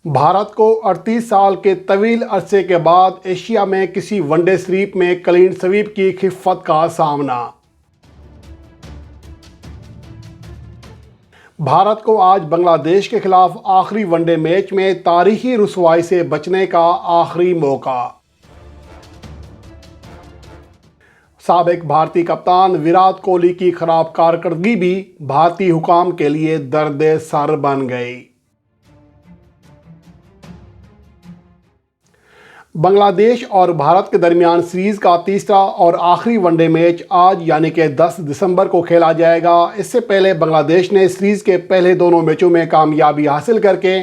भारत को 38 साल के तवील अरसे के बाद एशिया में किसी वनडे सीरीज में क्लीन स्वीप की खिफ़त का सामना। भारत को आज बांग्लादेश के खिलाफ आखिरी वनडे मैच में तारीखी रुसवाई से बचने का आखिरी मौका। साबिक भारतीय कप्तान विराट कोहली की खराब कारकर्दगी भी भारतीय हुकाम के लिए दर्द सर बन गई। बांग्लादेश और भारत के दरमियान सीरीज़ का तीसरा और आखिरी वनडे मैच आज यानी कि 10 दिसंबर को खेला जाएगा। इससे पहले बांग्लादेश ने सीरीज़ के पहले दोनों मैचों में कामयाबी हासिल करके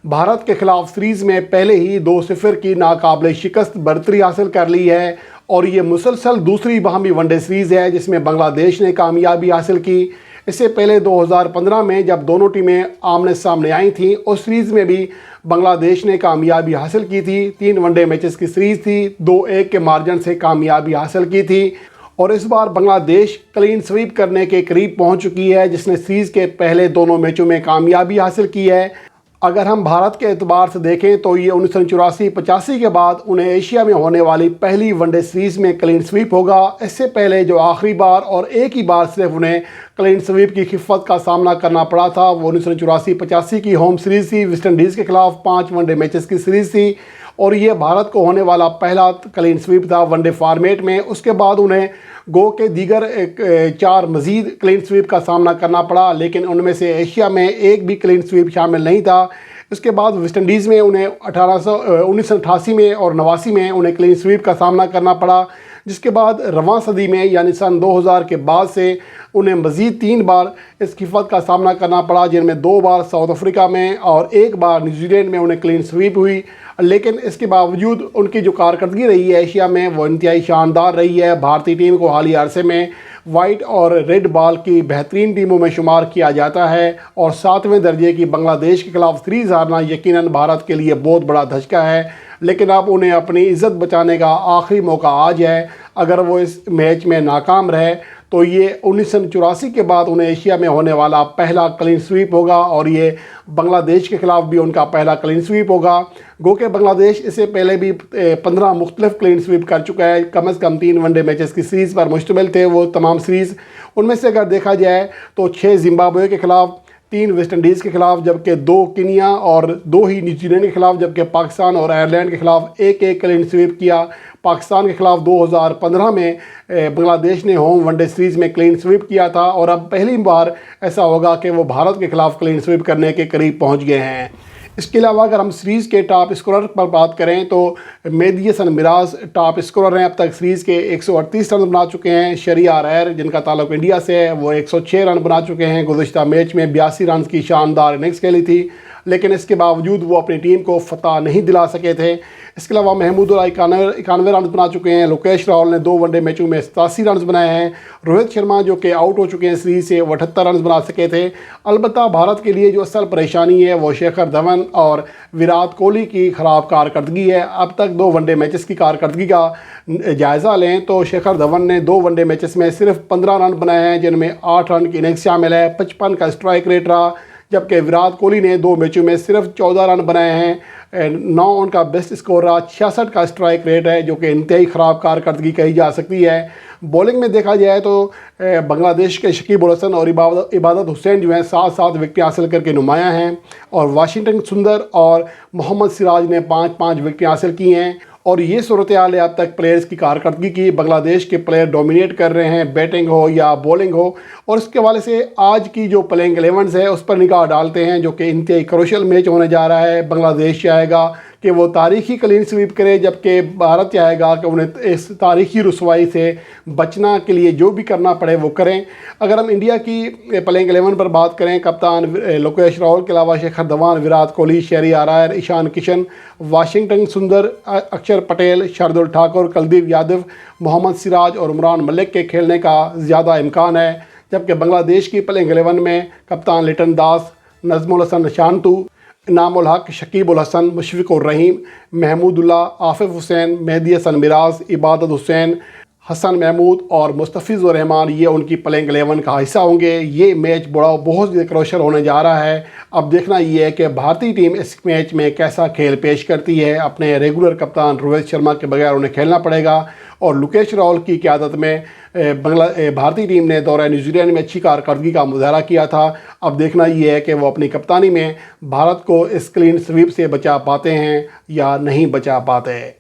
भारत के खिलाफ सीरीज़ में पहले ही 2-0 की नाकाबिले शिकस्त बढ़तरी हासिल कर ली है और ये मुसलसल दूसरी बाहमी वनडे सीरीज़ है जिसमें बांग्लादेश ने कामयाबी हासिल की। इससे पहले 2015 में जब दोनों टीमें आमने सामने आई थीं उस सीरीज़ में भी बांग्लादेश ने कामयाबी हासिल की थी। 3 वनडे मैचेस की सीरीज़ थी, 2-1 के मार्जिन से कामयाबी हासिल की थी और इस बार बांग्लादेश क्लीन स्वीप करने के करीब पहुंच चुकी है जिसने सीरीज़ के पहले दोनों मैचों में कामयाबी हासिल की है। अगर हम भारत के एतबार से देखें तो ये 1984-85 के बाद उन्हें एशिया में होने वाली पहली वनडे सीरीज़ में क्लीन स्वीप होगा। इससे पहले जो आखिरी बार और एक ही बार सिर्फ उन्हें क्लीन स्वीप की खिफ़त का सामना करना पड़ा था वो 1984-85 की होम सीरीज़ थी। वेस्ट इंडीज़ के खिलाफ 5 वनडे मैचेस की सीरीज़ थी और ये भारत को होने वाला पहला क्लीन स्वीप था वनडे फॉर्मेट में। उसके बाद उन्हें गो के दीगर 4 मज़ीद क्लीन स्वीप का सामना करना पड़ा लेकिन उनमें से एशिया में एक भी क्लीन स्वीप शामिल नहीं था। उसके बाद वेस्ट इंडीज़ में उन्हें 1988 में और 89 में उन्हें क्लीन स्वीप का सामना करना पड़ा, जिसके बाद रवां सदी में यानी सन 2000 के बाद से उन्हें मज़ीद 3 बार इस खिफ़त का सामना करना पड़ा, जिनमें 2 बार साउथ अफ्रीका में और 1 बार न्यूजीलैंड में उन्हें क्लीन स्वीप हुई। लेकिन इसके बावजूद उनकी जो कारकर्दगी रही है एशिया में वो इंतहाई शानदार रही है। भारतीय टीम को हालिया अरसे में वाइट और रेड बॉल की बेहतरीन टीमों में शुमार किया जाता है और 7वें दर्जे की बांग्लादेश के खिलाफ सीरीज़ हारना यकीनन भारत के लिए बहुत बड़ा धचका है। लेकिन अब उन्हें अपनी इज़्ज़त बचाने का आखिरी मौका आज है। अगर वो इस मैच में नाकाम रहे तो ये 1984 के बाद उन्हें एशिया में होने वाला पहला क्लीन स्वीप होगा और ये बांग्लादेश के ख़िलाफ़ भी उनका पहला क्लीन स्वीप होगा। गो के बांग्लादेश इससे पहले भी 15 मुख्तलिफ क्लीन स्वीप कर चुका है। कम से कम 3 वनडे मैचेस की सीरीज़ पर मुश्तमिल थे वो तमाम सीरीज़। उनमें से अगर देखा जाए तो 6 जिम्बाब्वे के ख़िलाफ़, 3 वेस्ट इंडीज़ के खिलाफ, जबकि 2 कीनिया और 2 ही न्यूजीलैंड के खिलाफ, जबकि पाकिस्तान और आयरलैंड के खिलाफ 1-1 क्लीन स्वीप किया। पाकिस्तान के खिलाफ 2015 में बांग्लादेश ने होम वनडे सीरीज़ में क्लीन स्वीप किया था और अब पहली बार ऐसा होगा कि वो भारत के खिलाफ क्लीन स्वीप करने के करीब पहुंच गए हैं। इसके अलावा अगर हम सीरीज़ के टॉप स्कोरर पर बात करें तो मेहदी हसन मिराज टॉप स्कोरर हैं। अब तक सीरीज़ के 138 रन बना चुके हैं। शहरियार अरैर जिनका ताल्लुक इंडिया से है वो 106 रन बना चुके हैं। गुज़िश्ता मैच में 82 रन की शानदार इनिंग्स खेली थी लेकिन इसके बावजूद वो अपनी टीम को फतह नहीं दिला सके थे। इसके अलावा महमूदुल्लाह 91 रन बना चुके हैं। लोकेश राहुल ने 2 वनडे मैचों में 87 रन बनाए हैं। रोहित शर्मा जो कि आउट हो चुके हैं सीरीज़ से, वो 78 रन बना सके थे। अलबत्ता भारत के लिए जो असल परेशानी है वो शिखर धवन और विराट कोहली की ख़राब कारकर्दगी है। अब तक 2 वनडे मैचेस की कारकर्दगी का जायज़ा लें तो शिखर धवन ने 2 वनडे मैचेस में सिर्फ 15 रन बनाए हैं जिनमें 8 रन की इनिंग्स शामिल है। 55 का स्ट्राइक रेट रहा, जबकि विराट कोहली ने 2 मैचों में सिर्फ 14 रन बनाए हैं। 9 उनका बेस्ट स्कोर रहा। 66 का स्ट्राइक रेट है जो कि इंतहाई ख़राब कारकर्दगी कही जा सकती है। बॉलिंग में देखा जाए तो बांग्लादेश के शकीब उल हसन और इबादत हुसैन जो हैं 7-7 विकेटें हासिल करके नुमायाँ हैं और वाशिंगटन सुंदर और मोहम्मद सिराज ने 5-5 विकेटें हासिल की हैं। और ये सूरत हाल है अब तक प्लेयर्स की कारकर्दगी की। बांग्लादेश के प्लेयर डोमिनेट कर रहे हैं, बैटिंग हो या बॉलिंग हो, और इसके हवाले से आज की जो प्लेइंग 11 है उस पर निगाह डालते हैं जो कि इंतहाई क्रूशियल मैच होने जा रहा है। बांग्लादेश चाहेगा कि वो तारीखी क्लीन स्वीप करे जबकि भारत चाहेगा कि उन्हें इस तारीखी रुसवाई से बचना के लिए जो भी करना पड़े वो करें। अगर हम इंडिया की प्लेइंग 11 पर बात करें, कप्तान लोकेश राहुल के अलावा शिखर धवन, विराट कोहली, शहरियार अरैर, ईशान किशन, वाशिंगटन सुंदर, अक्षर पटेल, शार्दुल ठाकुर, कुलदीप यादव, मोहम्मद सिराज और उमरान मलिक के खेलने का ज़्यादा इम्कान है। जबकि बांग्लादेश की प्लेइंग 11 में कप्तान लिटन दास, नजमुल हसन शांतु, इनामुल हक, शकीब उल हसन, मुशफिक उर रहीम, महमूदुल्लाह, आफिफ हुसैन, मेहदी हसन मिराज, इबादत हुसैन, हसन महमूद और मुस्तफ़िज़ुर रहमान ये उनकी प्लेइंग 11 का हिस्सा होंगे। ये मैच बहुत ही क्रूशियल होने जा रहा है। अब देखना ये है कि भारतीय टीम इस मैच में कैसा खेल पेश करती है। अपने रेगुलर कप्तान रोहित शर्मा के बगैर उन्हें खेलना पड़ेगा और लोकेश राहुल की क़यादत में भारतीय टीम ने दौरे न्यूजीलैंड में अच्छी कारकर्दगी का मुजाहरा किया था। अब देखना ये है कि वो अपनी कप्तानी में भारत को इस क्लीन स्वीप से बचा पाते हैं या नहीं बचा पाते।